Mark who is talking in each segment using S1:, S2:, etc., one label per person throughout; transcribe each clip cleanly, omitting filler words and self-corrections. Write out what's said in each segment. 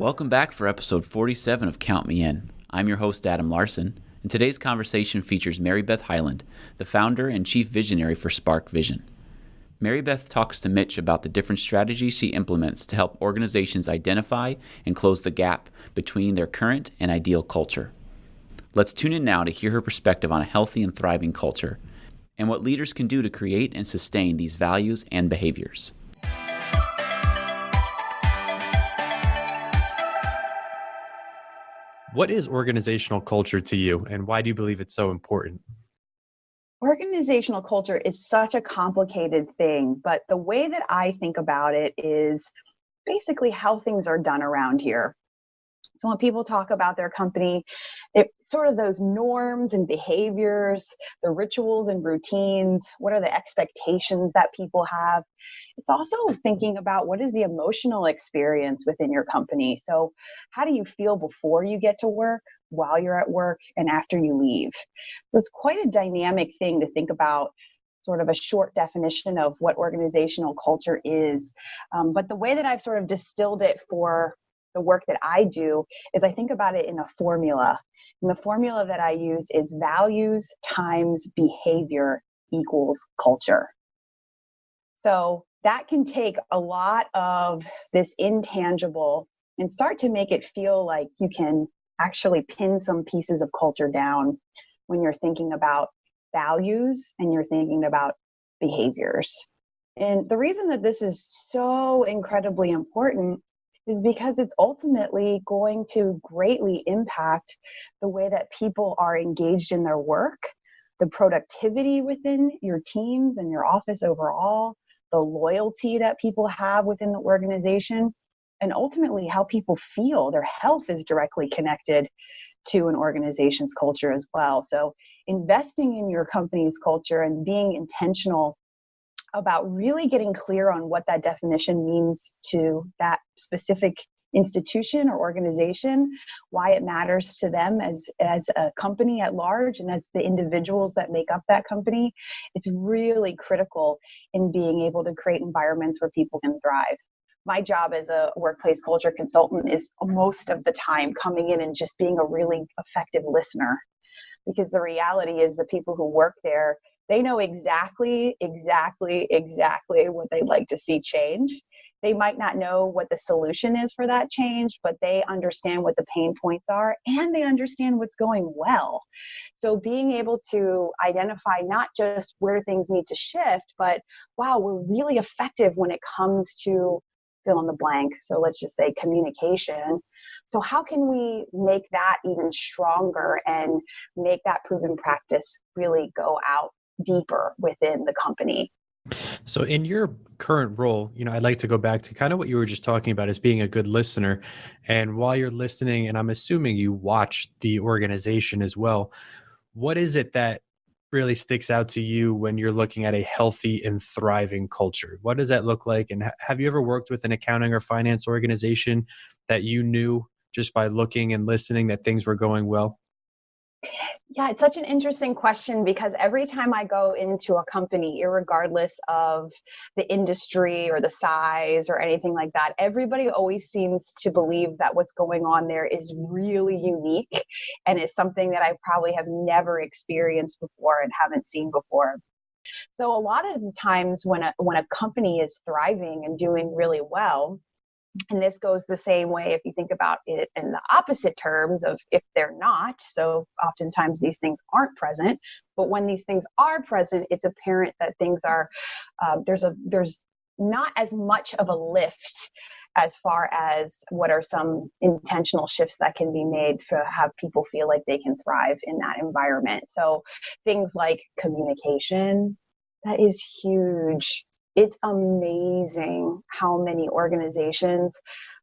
S1: Welcome back for episode 47 of Count Me In. I'm your host, Adam Larson, and today's conversation features MaryBeth Hyland, the founder and chief visionary for Spark Vision. MaryBeth talks to Mitch about the different strategies she implements to help organizations identify and close the gap between their current and ideal culture. Let's tune in now to hear her perspective on a healthy and thriving culture and what leaders can do to create and sustain these values and behaviors.
S2: What is organizational culture to you, and why do you believe it's so important?
S3: Organizational culture is such a complicated thing, but the way that I think about it is basically how things are done around here. So when people talk about their company, it's sort of those norms and behaviors, the rituals and routines, what are the expectations that people have? It's also thinking about what is the emotional experience within your company. So how do you feel before you get to work, while you're at work, and after you leave? It's quite a dynamic thing to think about, sort of a short definition of what organizational culture is. But the way that I've sort of distilled it for the work that I do is I think about it in a formula. And the formula that I use is values times behavior equals culture. So that can take a lot of this intangible and start to make it feel like you can actually pin some pieces of culture down when you're thinking about values and you're thinking about behaviors. And the reason that this is so incredibly important is because it's ultimately going to greatly impact the way that people are engaged in their work, the productivity within your teams and your office overall, the loyalty that people have within the organization, and ultimately how people feel. Their health is directly connected to an organization's culture as well. So investing in your company's culture and being intentional about really getting clear on what that definition means to that specific institution or organization, why it matters to them as a company at large and as the individuals that make up that company, it's really critical in being able to create environments where people can thrive. My job as a workplace culture consultant is most of the time coming in and just being a really effective listener, because the reality is the people who work there, they know exactly what they'd like to see change. They might not know what the solution is for that change, but they understand what the pain points are and they understand what's going well. So being able to identify not just where things need to shift, but wow, we're really effective when it comes to fill in the blank. So let's just say communication. So how can we make that even stronger and make that proven practice really go out deeper within the company?
S2: So in your current role, I'd like to go back to kind of what you were just talking about as being a good listener. And while you're listening, and I'm assuming you watch the organization as well, what is it that really sticks out to you when you're looking at a healthy and thriving culture? What does that look like? And have you ever worked with an accounting or finance organization that you knew just by looking and listening that things were going well?
S3: Yeah, it's such an interesting question because every time I go into a company, irregardless of the industry or the size or anything like that, everybody always seems to believe that what's going on there is really unique and is something that I probably have never experienced before and haven't seen before. So a lot of the times when a company is thriving and doing really well, and this goes the same way if you think about it in the opposite terms of if they're not. So oftentimes these things aren't present, but when these things are present, it's apparent that things are, there's not as much of a lift as far as what are some intentional shifts that can be made to have people feel like they can thrive in that environment. So things like communication, that is huge. It's amazing how many organizations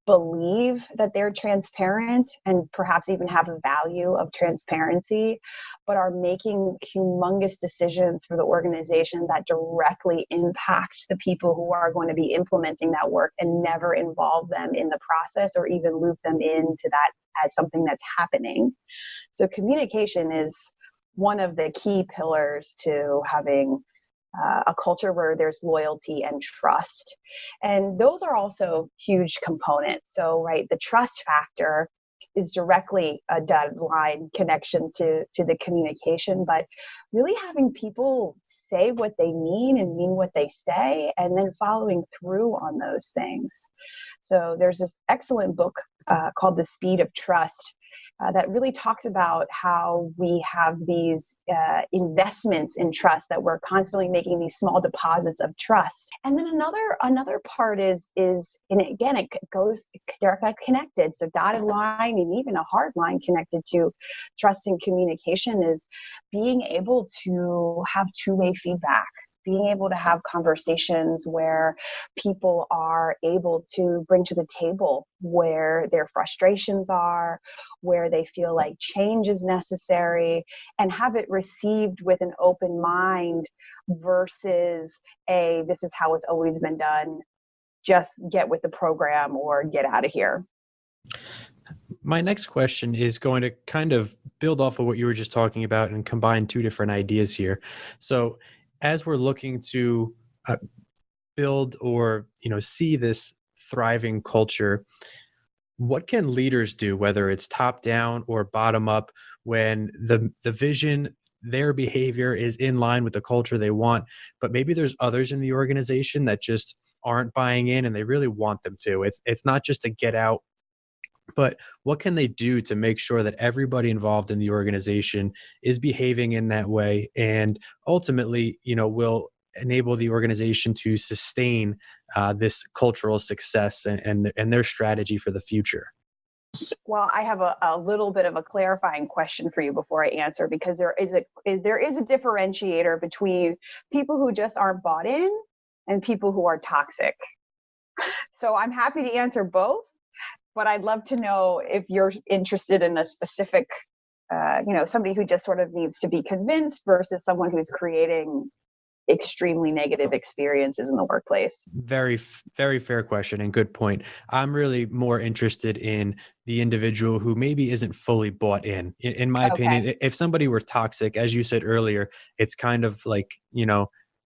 S3: believe that they're transparent and perhaps even have a value of transparency, but are making humongous decisions for the organization that directly impact the people who are going to be implementing that work and never involve them in the process or even loop them into that as something that's happening. So communication is one of the key pillars to having a culture where there's loyalty and trust. And those are also huge components. So, right, the trust factor is directly a dotted line connection to the communication, but really having people say what they mean and mean what they say, and then following through on those things. So there's this excellent book called The Speed of Trust that really talks about how we have these investments in trust, that we're constantly making these small deposits of trust. And then another part is, and again, it goes directly connected. So dotted line and even a hard line connected to trust and communication is being able to have two-way feedback, being able to have conversations where people are able to bring to the table where their frustrations are, where they feel like change is necessary, and have it received with an open mind versus this is how it's always been done, just get with the program or get out of here.
S2: My next question is going to kind of build off of what you were just talking about and combine two different ideas here. So as we're looking to build or see this thriving culture, what can leaders do, whether it's top down or bottom up, when the vision, their behavior is in line with the culture they want, but maybe there's others in the organization that just aren't buying in and they really want them to? It's not just a get out, but what can they do to make sure that everybody involved in the organization is behaving in that way, and ultimately, will enable the organization to sustain this cultural success and their strategy for the future?
S3: Well, I have a little bit of a clarifying question for you before I answer, because there is a differentiator between people who just aren't bought in and people who are toxic. So I'm happy to answer both, but I'd love to know if you're interested in a specific, somebody who just sort of needs to be convinced versus someone who's creating extremely negative experiences in the workplace.
S2: Very, very fair question and good point. I'm really more interested in the individual who maybe isn't fully bought in. In my opinion, if somebody were toxic, as you said earlier, it's kind of like,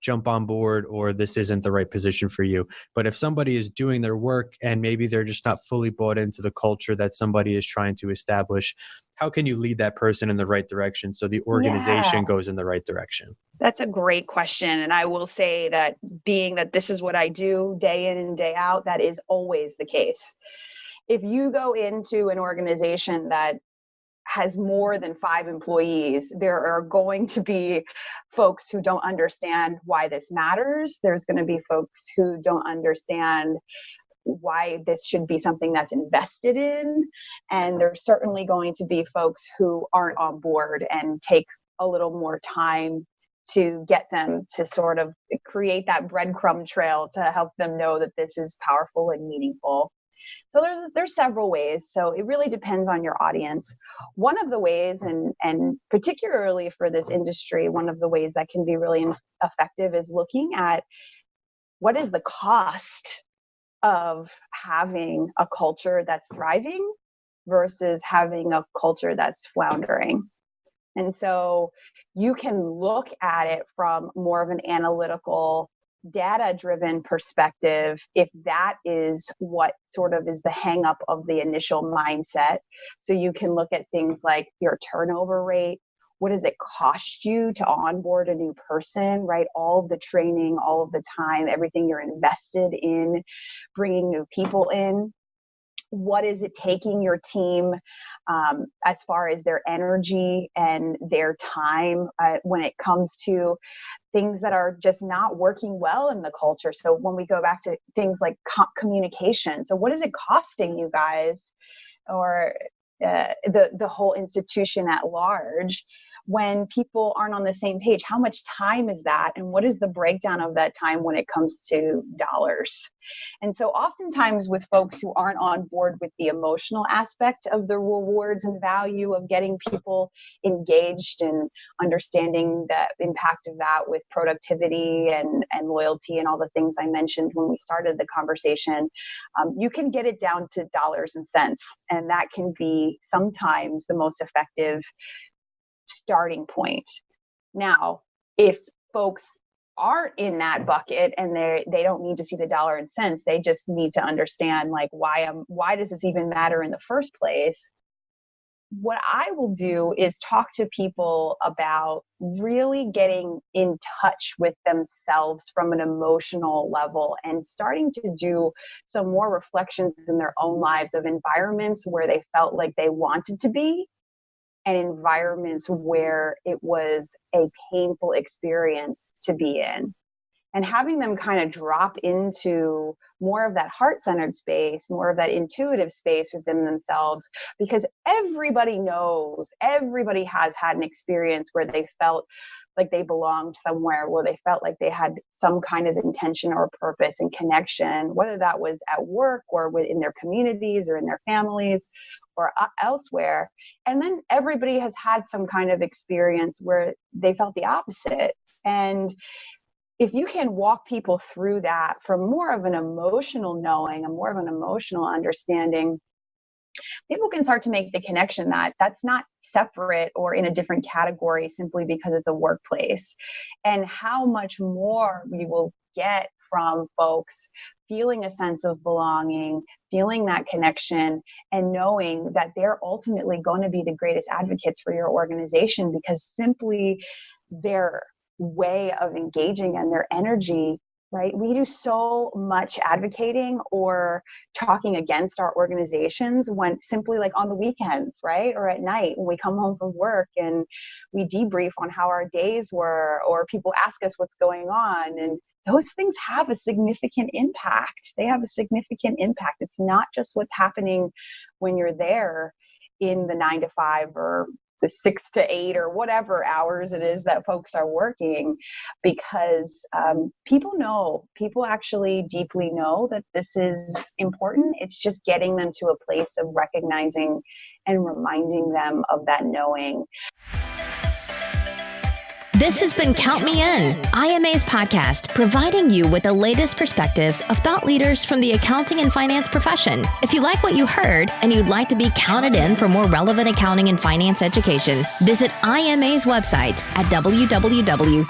S2: jump on board, or this isn't the right position for you. But if somebody is doing their work and maybe they're just not fully bought into the culture that somebody is trying to establish, how can you lead that person in the right direction so the organization goes in the right direction?
S3: That's a great question. And I will say that, being that this is what I do day in and day out, that is always the case. If you go into an organization that has more than 5 employees, there are going to be folks who don't understand why this matters. There's going to be folks who don't understand why this should be something that's invested in. And there's certainly going to be folks who aren't on board and take a little more time to get them to sort of create that breadcrumb trail to help them know that this is powerful and meaningful. So there's several ways. So it really depends on your audience. One of the ways, and particularly for this industry, one of the ways that can be really effective is looking at what is the cost of having a culture that's thriving versus having a culture that's floundering. And so you can look at it from more of an analytical, data-driven perspective, if that is what sort of is the hang-up of the initial mindset. So you can look at things like your turnover rate. What does it cost you to onboard a new person, right? All of the training, all of the time, everything you're invested in bringing new people in. What is it taking your team as far as their energy and their time when it comes to things that are just not working well in the culture? So when we go back to things like communication, so what is it costing you guys, or the whole institution at large, when people aren't on the same page? How much time is that? And what is the breakdown of that time when it comes to dollars? And so oftentimes with folks who aren't on board with the emotional aspect of the rewards and value of getting people engaged and understanding the impact of that with productivity and loyalty and all the things I mentioned when we started the conversation, you can get it down to dollars and cents. And that can be sometimes the most effective starting point. Now, if folks aren't in that bucket and they don't need to see the dollar and cents. They just need to understand like why does this even matter in the first place? What I will do is talk to people about really getting in touch with themselves from an emotional level and starting to do some more reflections in their own lives of environments where they felt like they wanted to be and environments where it was a painful experience to be in. And having them kind of drop into more of that heart-centered space, more of that intuitive space within themselves, because everybody knows, everybody has had an experience where they felt like they belonged somewhere, where they felt like they had some kind of intention or purpose and connection, whether that was at work or in their communities or in their families or elsewhere. And then everybody has had some kind of experience where they felt the opposite. And if you can walk people through that from more of an emotional knowing and more of an emotional understanding, people can start to make the connection that that's not separate or in a different category simply because it's a workplace, and how much more we will get from folks feeling a sense of belonging, feeling that connection, and knowing that they're ultimately going to be the greatest advocates for your organization because simply their way of engaging and their energy, right? We do so much advocating or talking against our organizations when simply like on the weekends, right? Or at night when we come home from work and we debrief on how our days were, or people ask us what's going on. And those things have a significant impact. They have a significant impact. It's not just what's happening when you're there in the 9 to 5 or the 6 to 8 or whatever hours it is that folks are working, because people actually deeply know that this is important. It's just getting them to a place of recognizing and reminding them of that knowing.
S4: This has been Count Me In, IMA's podcast, providing you with the latest perspectives of thought leaders from the accounting and finance profession. If you like what you heard and you'd like to be counted in for more relevant accounting and finance education, visit IMA's website at www.imanet.org.